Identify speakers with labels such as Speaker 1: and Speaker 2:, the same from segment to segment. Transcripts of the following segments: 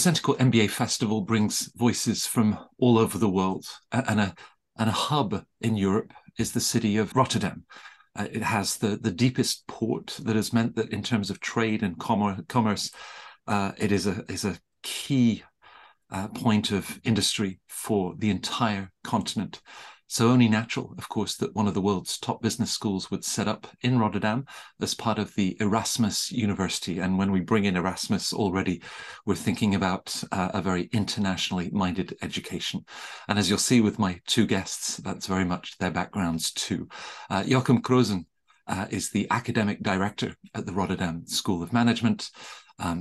Speaker 1: Centercourt MBA Festival brings voices from all over the world, and a hub in Europe is the city of Rotterdam. It has the deepest port that has meant that in terms of trade and commerce, it is a key point of industry for the entire continent. So only natural, of course, that one of the world's top business schools would set up in Rotterdam as part of the Erasmus University. And when we bring in Erasmus already, we're thinking about a very internationally minded education. And as you'll see with my two guests, that's very much their backgrounds too. Joachim Krozen is the academic director at the Rotterdam School of Management.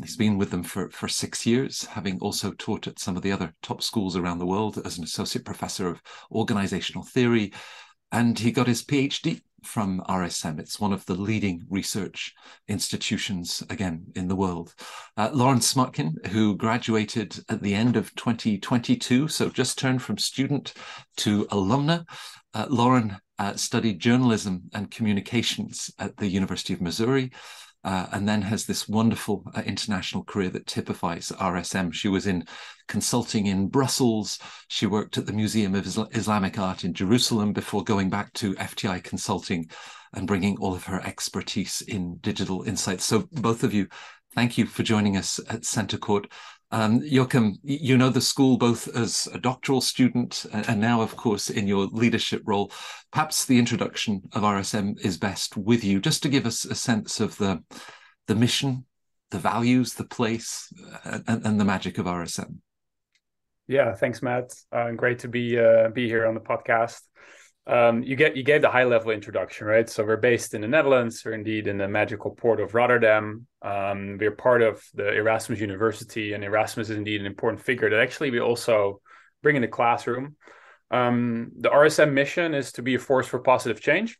Speaker 1: He's been with them for 6 years, having also taught at some of the other top schools around the world as an associate professor of organizational theory. And he got his PhD from RSM. It's one of the leading research institutions, again, in the world. Lauren Smutkin, who graduated at the end of 2022, so just turned from student to alumna. Lauren studied journalism and communications at the University of Missouri. And then has this wonderful international career that typifies RSM. She was in consulting in Brussels. She worked at the Museum of Islamic Art in Jerusalem before going back to FTI Consulting and bringing all of her expertise in digital insights. So both of you, thank you for joining us at Centercourt. Joachim, you know the school both as a doctoral student and now, of course, in your leadership role. Perhaps the introduction of RSM is best with you, just to give us a sense of the mission, the values, the place, and the magic of RSM.
Speaker 2: Yeah, thanks, Matt. Great to be here on the podcast. You gave the high level introduction, right? So we're based in the Netherlands. We're indeed in the magical port of Rotterdam. We're part of the Erasmus University, and Erasmus is indeed an important figure that actually we also bring in the classroom. The RSM mission is to be a force for positive change.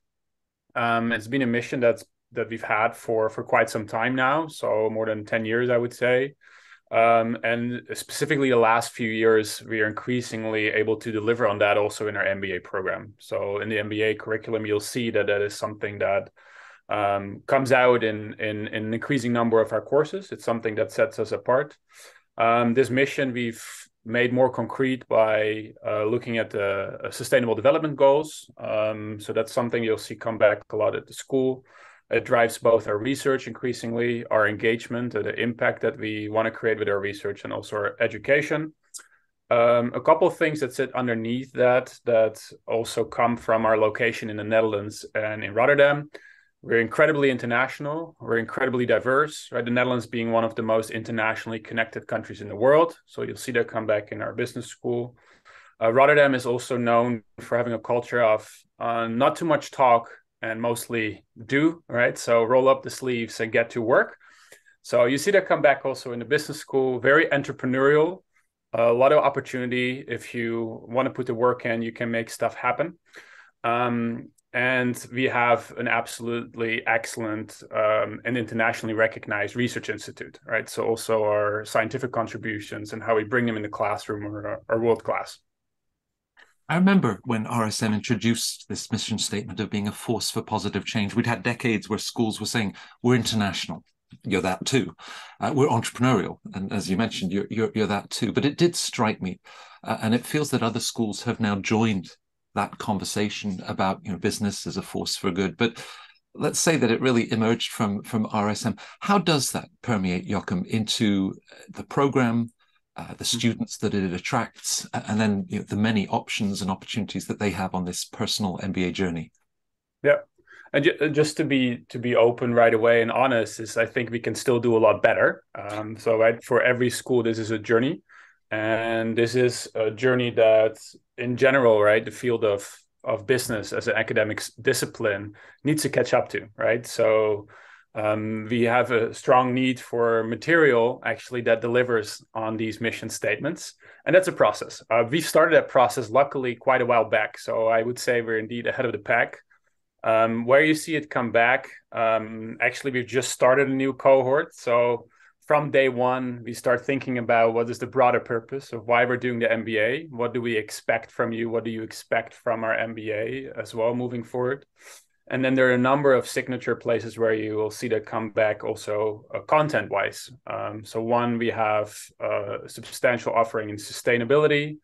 Speaker 2: It's been a mission that we've had for quite some time now, so more than 10 years, I would say. And specifically the last few years, we are increasingly able to deliver on that also in our MBA program. So in the MBA curriculum, you'll see that is something that comes out in an increasing number of our courses. It's something that sets us apart. This mission we've made more concrete by looking at the sustainable development goals. So that's something you'll see come back a lot at the school. It drives both our research increasingly, our engagement, the impact that we want to create with our research, and also our education. A couple of things that sit underneath that also come from our location in the Netherlands and in Rotterdam. We're incredibly international. We're incredibly diverse, right? The Netherlands being one of the most internationally connected countries in the world. So you'll see that come back in our business school. Rotterdam is also known for having a culture of not too much talk and mostly do, right? So roll up the sleeves and get to work. So you see that come back also in the business school, very entrepreneurial, a lot of opportunity. If you want to put the work in, you can make stuff happen. And we have an absolutely excellent and internationally recognized research institute, right? So also our scientific contributions and how we bring them in the classroom are world class.
Speaker 1: I remember when RSM introduced this mission statement of being a force for positive change. We'd had decades where schools were saying, we're international. You're that too. We're entrepreneurial. And as you mentioned, you're that too. But it did strike me. And it feels that other schools have now joined that conversation about business as a force for good. But let's say that it really emerged from RSM. How does that permeate, Joachim, into the program, the students that it attracts, and then the many options and opportunities that they have on this personal MBA journey?
Speaker 2: Yeah, and just to be open right away and honest, is I think we can still do a lot better. So right, for every school, this is a journey, and this is a journey that, in general, right, the field of business as an academic discipline needs to catch up to, right? So we have a strong need for material actually that delivers on these mission statements. And that's a process. We've started that process, luckily, quite a while back. So I would say we're indeed ahead of the pack. Where you see it come back, actually, we've just started a new cohort. So from day one, we start thinking about what is the broader purpose of why we're doing the MBA. What do we expect from you? What do you expect from our MBA as well moving forward? And then there are a number of signature places where you will see that come back also content-wise. So one, we have a substantial offering in sustainability.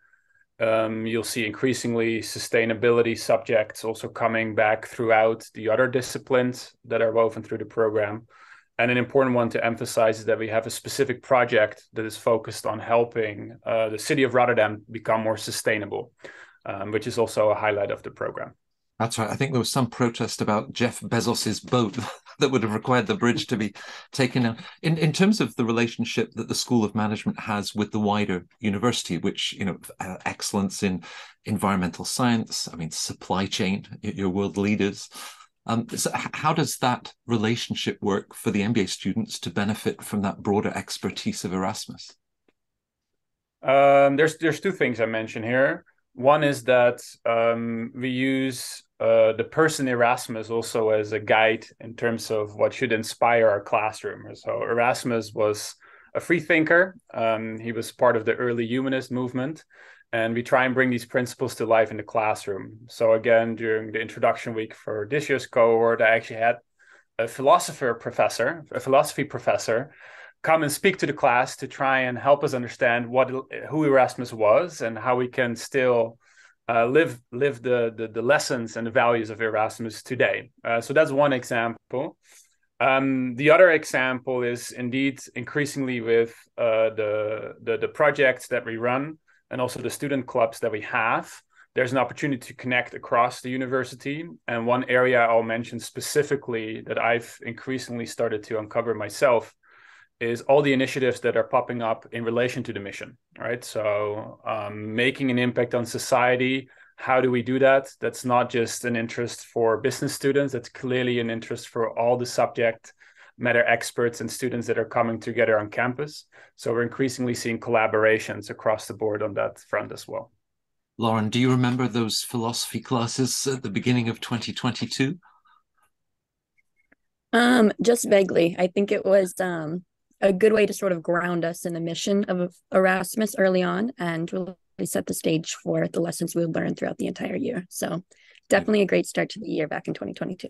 Speaker 2: You'll see increasingly sustainability subjects also coming back throughout the other disciplines that are woven through the program. And an important one to emphasize is that we have a specific project that is focused on helping the city of Rotterdam become more sustainable, which is also a highlight of the program.
Speaker 1: That's right. I think there was some protest about Jeff Bezos's boat that would have required the bridge to be taken down. In terms of the relationship that the School of Management has with the wider university, which, excellence in environmental science, I mean, supply chain, you're world leaders. So how does that relationship work for the MBA students to benefit from that broader expertise of Erasmus?
Speaker 2: There's two things I mentioned here. One is that we use the person Erasmus also as a guide in terms of what should inspire our classroom. So Erasmus was a free thinker. He was part of the early humanist movement. And we try and bring these principles to life in the classroom. So again, during the introduction week for this year's cohort, I actually had a philosophy professor, come and speak to the class to try and help us understand who Erasmus was and how we can still live the lessons and the values of Erasmus today. So that's one example. The other example is indeed increasingly with the projects that we run and also the student clubs that we have. There's an opportunity to connect across the university. And one area I'll mention specifically that I've increasingly started to uncover myself is all the initiatives that are popping up in relation to the mission, right? So making an impact on society, how do we do that? That's not just an interest for business students, that's clearly an interest for all the subject matter experts and students that are coming together on campus. So we're increasingly seeing collaborations across the board on that front as well.
Speaker 1: Lauren, do you remember those philosophy classes at the beginning of 2022?
Speaker 3: Just vaguely. I think it was a good way to sort of ground us in the mission of Erasmus early on and really set the stage for the lessons we'll learn throughout the entire year. So definitely a great start to the year back in 2022.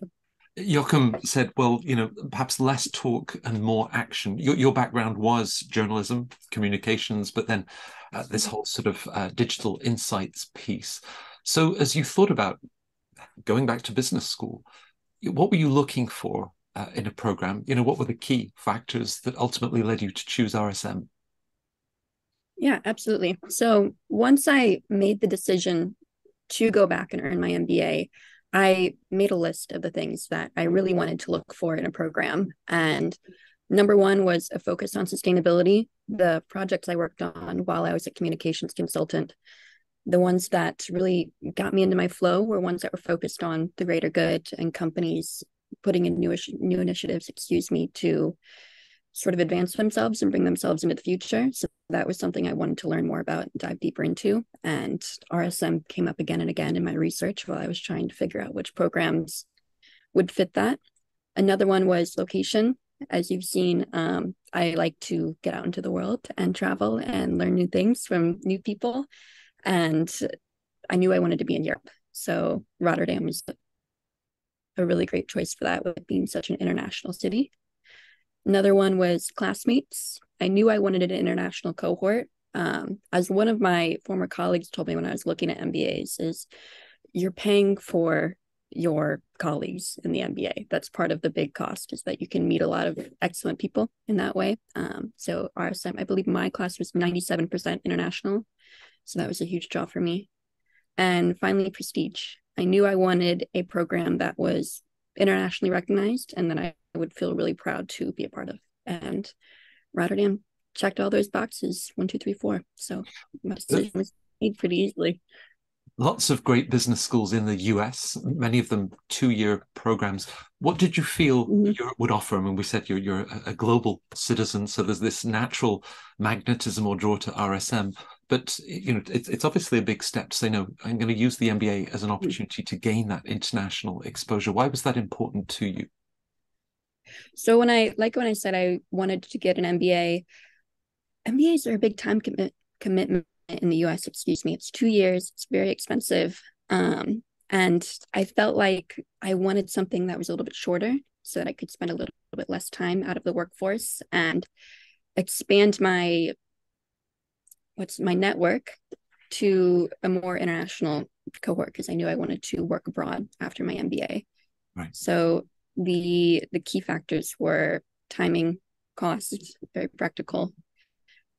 Speaker 1: Joachim said, well, perhaps less talk and more action. Your background was journalism, communications, but then this whole sort of digital insights piece. So as you thought about going back to business school, what were you looking for in a program? What were the key factors that ultimately led you to choose RSM?
Speaker 3: Yeah, absolutely. So once I made the decision to go back and earn my MBA, I made a list of the things that I really wanted to look for in a program. And number one was a focus on sustainability. The projects I worked on while I was a communications consultant, the ones that really got me into my flow were ones that were focused on the greater good and companies putting in new initiatives, to sort of advance themselves and bring themselves into the future. So that was something I wanted to learn more about and dive deeper into. And RSM came up again and again in my research while I was trying to figure out which programs would fit that. Another one was location. As you've seen, I like to get out into the world and travel and learn new things from new people. And I knew I wanted to be in Europe. So Rotterdam was a really great choice for that, with being such an international city. Another one was classmates. I knew I wanted an international cohort. As one of my former colleagues told me when I was looking at MBAs, is you're paying for your colleagues in the MBA. That's part of the big cost, is that you can meet a lot of excellent people in that way. So RSM, I believe my class was 97% international. So that was a huge draw for me. And finally, prestige. I knew I wanted a program that was internationally recognized and that I would feel really proud to be a part of. And Rotterdam checked all those boxes, 1, 2, 3, 4. So my decision was made pretty easily.
Speaker 1: Lots of great business schools in the US, many of them 2-year programs. What did you feel Europe would offer? I mean, we said you're a global citizen, so there's this natural magnetism or draw to RSM. But it's obviously a big step to say, no, I'm going to use the MBA as an opportunity to gain that international exposure. Why was that important to you?
Speaker 3: So when I said I wanted to get an MBA, MBAs are a big time commitment in the US, It's 2 years. It's very expensive. And I felt like I wanted something that was a little bit shorter so that I could spend a little bit less time out of the workforce and expand my network to a more international cohort, because I knew I wanted to work abroad after my MBA.
Speaker 1: Right.
Speaker 3: So the key factors were timing, cost, very practical.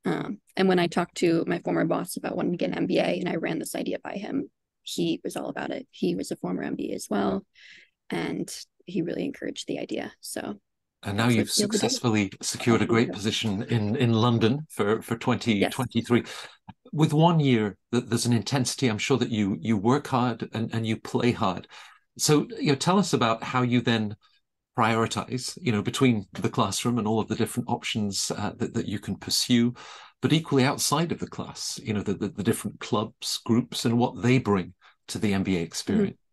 Speaker 3: And when I talked to my former boss about wanting to get an MBA and I ran this idea by him, he was all about it. He was a former MBA as well, and he really encouraged the idea. So
Speaker 1: and now you've successfully secured a great position in London for 2023. Yes. With 1 year, there's an intensity. I'm sure that you work hard and you play hard. So tell us about how you then prioritize, between the classroom and all of the different options that you can pursue, but equally outside of the class, the different clubs, groups, and what they bring to the MBA experience.
Speaker 3: Mm-hmm.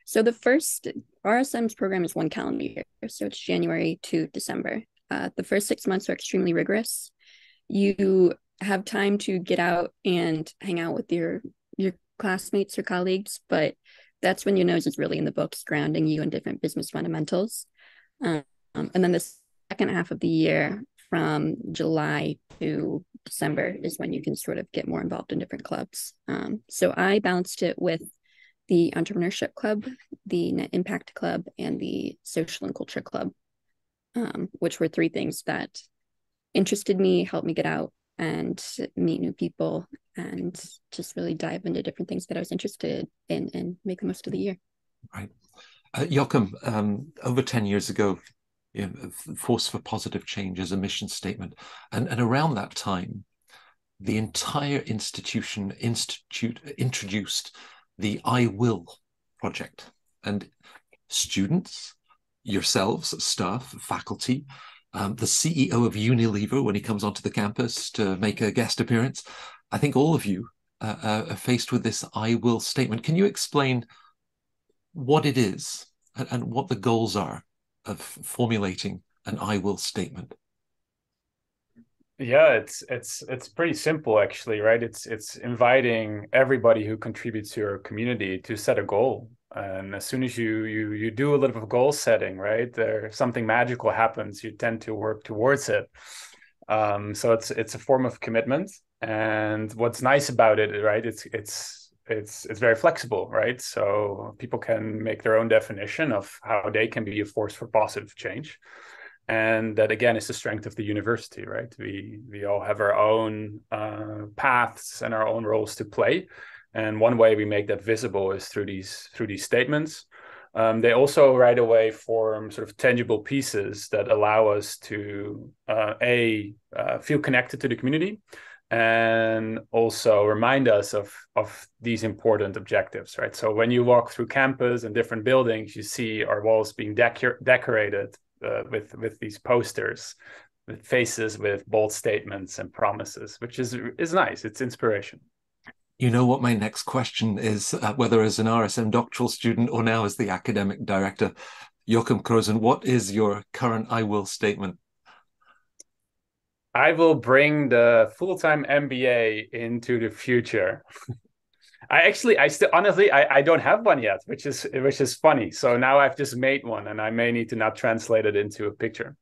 Speaker 3: So the first RSM's program is 1 calendar year, so it's January to December. The first 6 months are extremely rigorous. You have time to get out and hang out with your classmates or colleagues, but that's when your nose is really in the books, grounding you in different business fundamentals. And then the second half of the year, from July to December, is when you can sort of get more involved in different clubs. So I balanced it with the Entrepreneurship Club, the Net Impact Club, and the Social and Culture Club, which were 3 things that interested me, helped me get out and meet new people, and just really dive into different things that I was interested in and make the most of the year.
Speaker 1: Right. Joachim, over 10 years ago, Force for Positive Change is a mission statement. And around that time, the entire institute introduced the I Will project. And students, yourselves, staff, faculty, the CEO of Unilever, when he comes onto the campus to make a guest appearance, I think all of you are faced with this I Will statement. Can you explain what it is and what the goals are of formulating an I Will statement?
Speaker 2: Yeah, it's pretty simple, actually, right? It's inviting everybody who contributes to your community to set a goal. And as soon as you do a little bit of goal setting, right, something magical happens. You tend to work towards it. So it's a form of commitment. And what's nice about it, right? It's very flexible, right? So people can make their own definition of how they can be a force for positive change. And that, again, is the strength of the university, right? We all have our own paths and our own roles to play. And one way we make that visible is through these statements. They also right away form sort of tangible pieces that allow us to feel connected to the community, and also remind us of these important objectives, right? So when you walk through campus and different buildings, you see our walls being decorated with these posters, with faces with bold statements and promises, which is nice. It's inspiration.
Speaker 1: You know what my next question is, whether as an RSM doctoral student or now as the academic director. Joachim Krozen, what is your current I Will statement?
Speaker 2: I will bring the full-time MBA into the future. I don't have one yet, which is funny. So now I've just made one, and I may need to now translate it into a picture.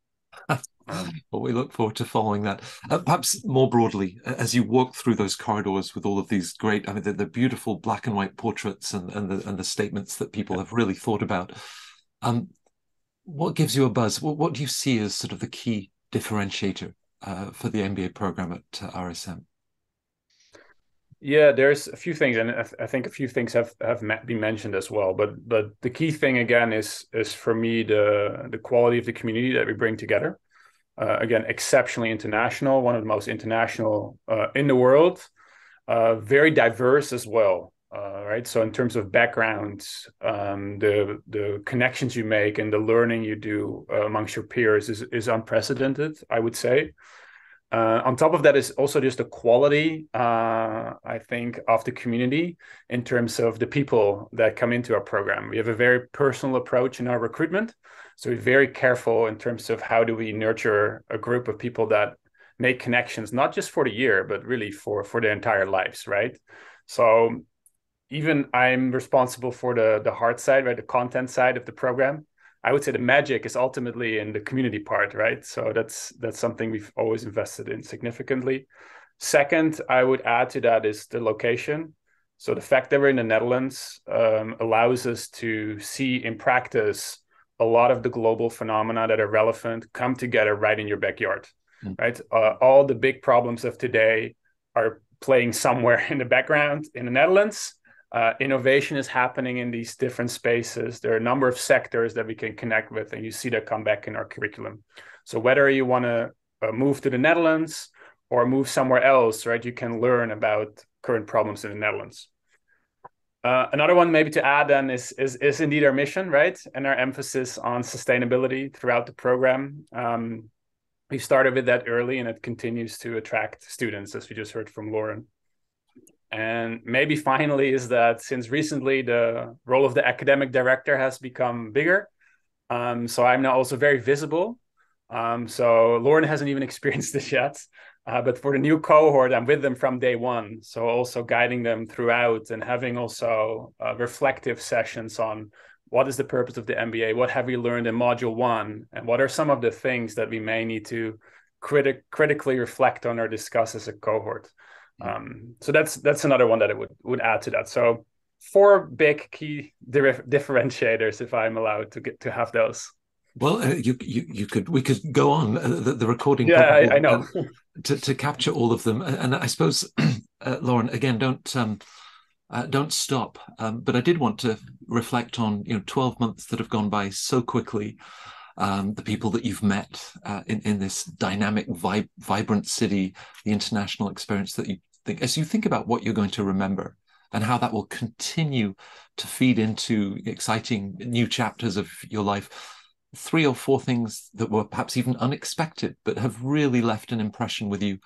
Speaker 1: Well, we look forward to following that. Perhaps more broadly, as you walk through those corridors with all of these great, the beautiful black and white portraits and the statements that people have really thought about. What gives you a buzz? What do you see as sort of the key differentiator for the MBA program at RSM?
Speaker 2: Yeah, there's a few things, and I think a few things have been mentioned as well. But the key thing again is for me the quality of the community that we bring together. Again, exceptionally international, one of the most international in the world, very diverse as well. Right. So in terms of backgrounds, the connections you make and the learning you do amongst your peers is unprecedented, I would say. On top of that is also just the quality, I think, of the community in terms of the people that come into our program. We have a very personal approach in our recruitment. So we're very careful in terms of how do we nurture a group of people that make connections, not just for the year, but really for their entire lives, right? So even I'm responsible for the hard side, right, the content side of the program. I would say the magic is ultimately in the community part, right? So that's something we've always invested in significantly. Second, I would add to that is the location. So the fact that we're in the Netherlands allows us to see in practice a lot of the global phenomena that are relevant come together right in your backyard, right? All the big problems of today are playing somewhere in the background in the Netherlands. Innovation is happening in these different spaces. There are a number of sectors that we can connect with, and you see that come back in our curriculum. So whether you want to move to the Netherlands or move somewhere else, right, you can learn about current problems in the Netherlands. Another one maybe to add then is indeed our mission, right, and our emphasis on sustainability throughout the program. We started with that early, and it continues to attract students, as we just heard from Lauren. And maybe finally is that since recently the role of the academic director has become bigger. So I'm now also very visible. So Lauren hasn't even experienced this yet. But for the new cohort, I'm with them from day one. So also guiding them throughout and having also reflective sessions on what is the purpose of the MBA? What have we learned in module 1? And what are some of the things that we may need to critically reflect on or discuss as a cohort? So that's another one that I would add to that. So 4 big key differentiators, if I'm allowed to have those.
Speaker 1: Well, we could go on the recording.
Speaker 2: Yeah, I know.
Speaker 1: to capture all of them, and I suppose, Lauren, again, don't stop. But I did want to reflect on 12 months that have gone by so quickly. The people that you've met in this dynamic, vibrant city, the international experience that you think, as you think about what you're going to remember and how that will continue to feed into exciting new chapters of your life. 3 or 4 things that were perhaps even unexpected, but have really left an impression with you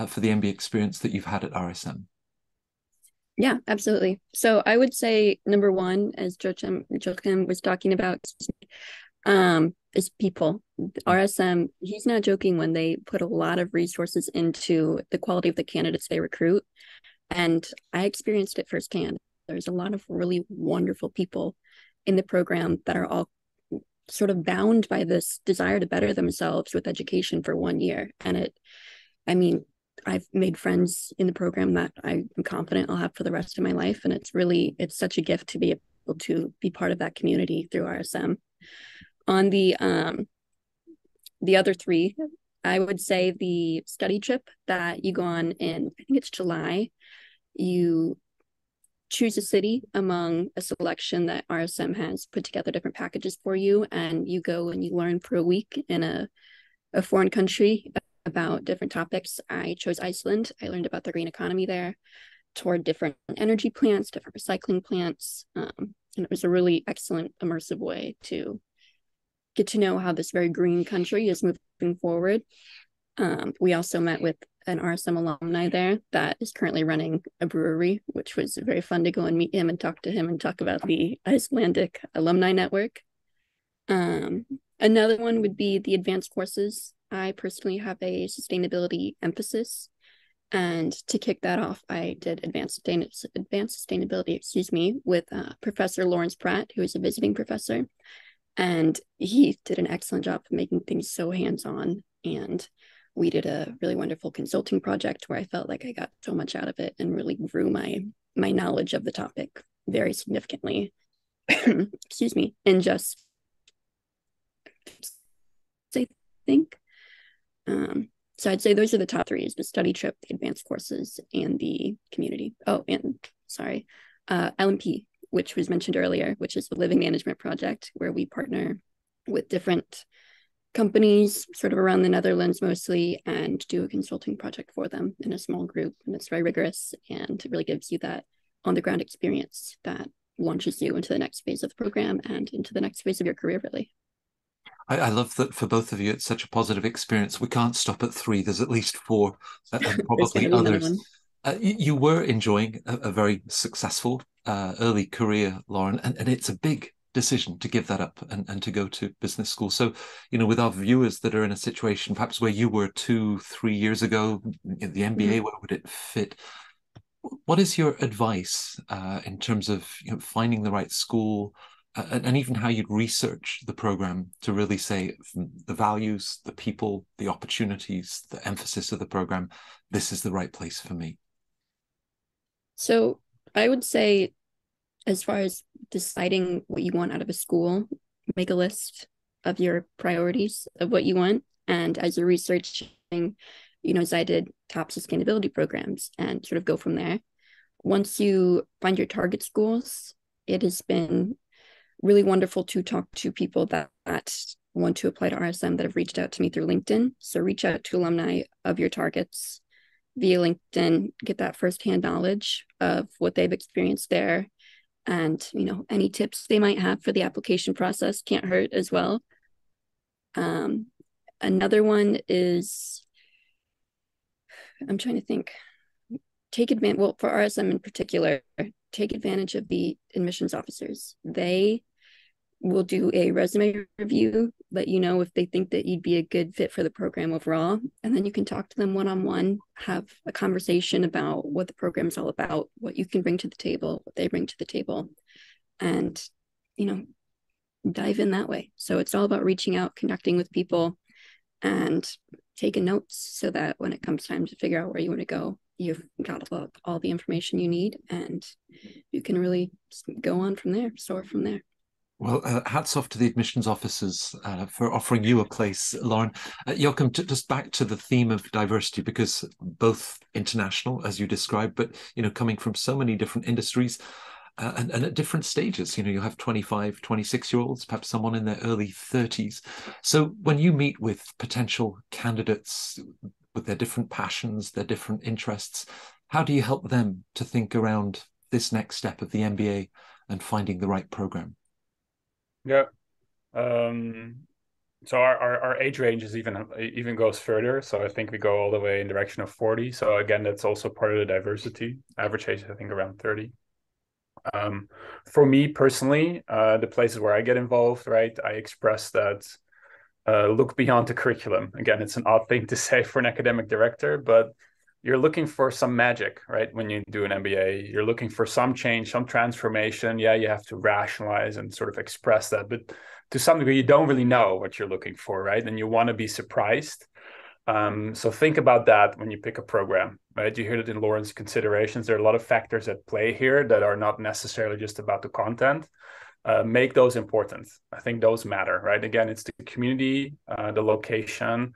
Speaker 1: for the MBA experience that you've had at RSM.
Speaker 3: Yeah, absolutely. So I would say number 1, as Joachim was talking about, is people. RSM, he's not joking when they put a lot of resources into the quality of the candidates they recruit. And I experienced it firsthand. There's a lot of really wonderful people in the program that are all sort of bound by this desire to better themselves with education for 1 year. And I've made friends in the program that I'm confident I'll have for the rest of my life. And it's such a gift to be able to be part of that community through RSM. On the other 3, I would say the study trip that you go on in, I think it's July. You choose a city among a selection that RSM has put together different packages for you, and you go and you learn for a week in a foreign country about different topics. I chose Iceland. I learned about the green economy there, toured different energy plants, different recycling plants, and it was a really excellent immersive way to get to know how this very green country is moving forward. We also met with an RSM alumni there that is currently running a brewery, which was very fun to go and meet him and talk to him and talk about the Icelandic alumni network. Another one would be the advanced courses. I personally have a sustainability emphasis. And to kick that off, I did advanced sustainability, with Professor Lawrence Pratt, who is a visiting professor. And he did an excellent job of making things so hands-on. And we did a really wonderful consulting project where I felt like I got so much out of it and really grew my knowledge of the topic very significantly. Excuse me. And just, I think. So I'd say those are the top 3: is the study trip, the advanced courses, and the community. Oh, and sorry, LMP, which was mentioned earlier, which is the Living Management Project, where we partner with different companies sort of around the Netherlands mostly and do a consulting project for them in a small group. And it's very rigorous, and it really gives you that on-the-ground experience that launches you into the next phase of the program and into the next phase of your career, really.
Speaker 1: I love that for both of you, it's such a positive experience. We can't stop at 3. There's at least 4, and probably others. You were enjoying a very successful early career, Lauren, and it's a big decision to give that up and to go to business school. So, with our viewers that are in a situation perhaps where you were 2-3 years ago, the MBA, where would it fit? What is your advice in terms of finding the right school, and even how you'd research the program to really say the values, the people, the opportunities, the emphasis of the program, this is the right place for me?
Speaker 3: So I would say, as far as deciding what you want out of a school, make a list of your priorities of what you want. And as you're researching, as I did, top sustainability programs, and sort of go from there. Once you find your target schools, it has been really wonderful to talk to people that want to apply to RSM that have reached out to me through LinkedIn. So reach out to alumni of your targets via LinkedIn, get that firsthand knowledge of what they've experienced there. And, any tips they might have for the application process can't hurt as well. Another one is, I'm trying to think, for RSM in particular, take advantage of the admissions officers. They will do a resume review, let you know if they think that you'd be a good fit for the program overall. And then you can talk to them one-on-one, have a conversation about what the program's all about, what you can bring to the table, what they bring to the table, and, dive in that way. So it's all about reaching out, connecting with people, and taking notes so that when it comes time to figure out where you want to go, you've got all the information you need, and you can really go on from there, soar from there.
Speaker 1: Well, hats off to the admissions officers for offering you a place, Lauren. Joachim, just back to the theme of diversity, because both international, as you described, but coming from so many different industries and at different stages. You have 25, 26-year-olds, perhaps someone in their early 30s. So when you meet with potential candidates with their different passions, their different interests, how do you help them to think around this next step of the MBA and finding the right program?
Speaker 2: Yeah. So our age range is even goes further. So I think we go all the way in the direction of 40. So again, that's also part of the diversity. Average age, I think, around 30. For me personally, the places where I get involved, right, I express that look beyond the curriculum. Again, it's an odd thing to say for an academic director, but you're looking for some magic, right? When you do an MBA, you're looking for some change, some transformation. Yeah, you have to rationalize and sort of express that, but to some degree, you don't really know what you're looking for, right? And you want to be surprised. So think about that when you pick a program, right? You hear that in Lauren's considerations. There are a lot of factors at play here that are not necessarily just about the content. Make those important. I think those matter, right? Again, it's the community, the location,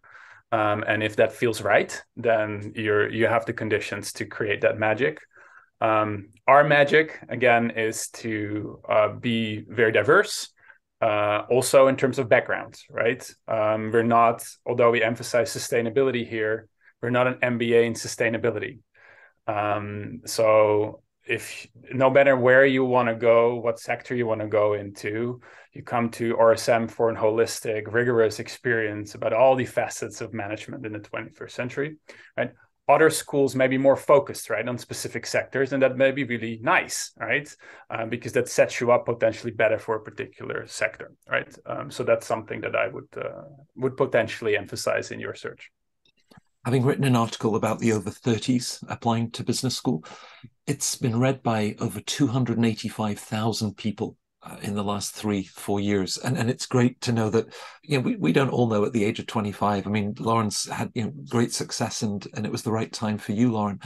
Speaker 2: and if that feels right, then you have the conditions to create that magic. Our magic, again, is to be very diverse, also in terms of background, right? We're not, although we emphasize sustainability here, we're not an MBA in sustainability. So if no matter where you want to go, what sector you want to go into, you come to RSM for an holistic, rigorous experience about all the facets of management in the 21st century, right? Other schools may be more focused, right, on specific sectors, and that may be really nice, right? Because that sets you up potentially better for a particular sector, right? So that's something that I would potentially emphasize in your search.
Speaker 1: Having written an article about the over 30s applying to business school, it's been read by over 285,000 people in the last 3-4 years. And it's great to know that, we don't all know at the age of 25. I mean, Lauren's had great success and it was the right time for you, Lauren.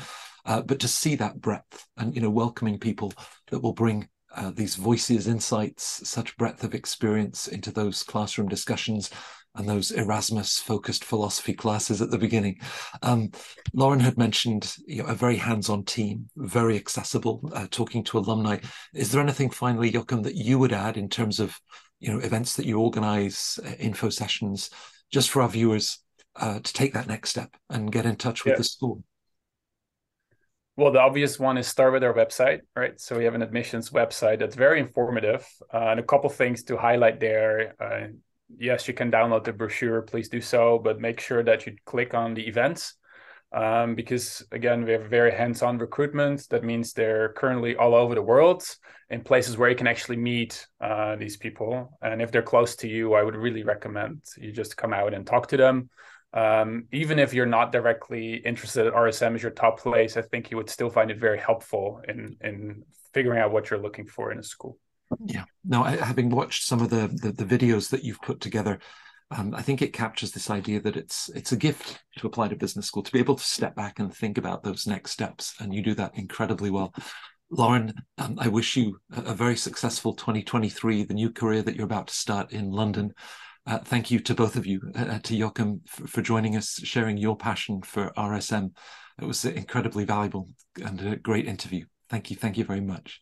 Speaker 1: But to see that breadth and, welcoming people that will bring these voices, insights, such breadth of experience into those classroom discussions and those Erasmus-focused philosophy classes at the beginning. Lauren had mentioned a very hands-on team, very accessible, talking to alumni. Is there anything finally, Joachim, that you would add in terms of events that you organize, info sessions, just for our viewers to take that next step and get in touch with the school?
Speaker 2: Well, the obvious one is start with our website, right? So we have an admissions website that's very informative, and a couple things to highlight there. Yes, you can download the brochure, please do so, but make sure that you click on the events, because again, we have very hands-on recruitment. That means they're currently all over the world in places where you can actually meet these people. And if they're close to you, I would really recommend you just come out and talk to them. Even if you're not directly interested at RSM as your top place, I think you would still find it very helpful in figuring out what you're looking for in a school.
Speaker 1: Yeah. Now, having watched some of the videos that you've put together, I think it captures this idea that it's a gift to apply to business school, to be able to step back and think about those next steps. And you do that incredibly well. Lauren, I wish you a very successful 2023, the new career that you're about to start in London. Thank you to both of you, to Joachim for joining us, sharing your passion for RSM. It was incredibly valuable and a great interview. Thank you. Thank you very much.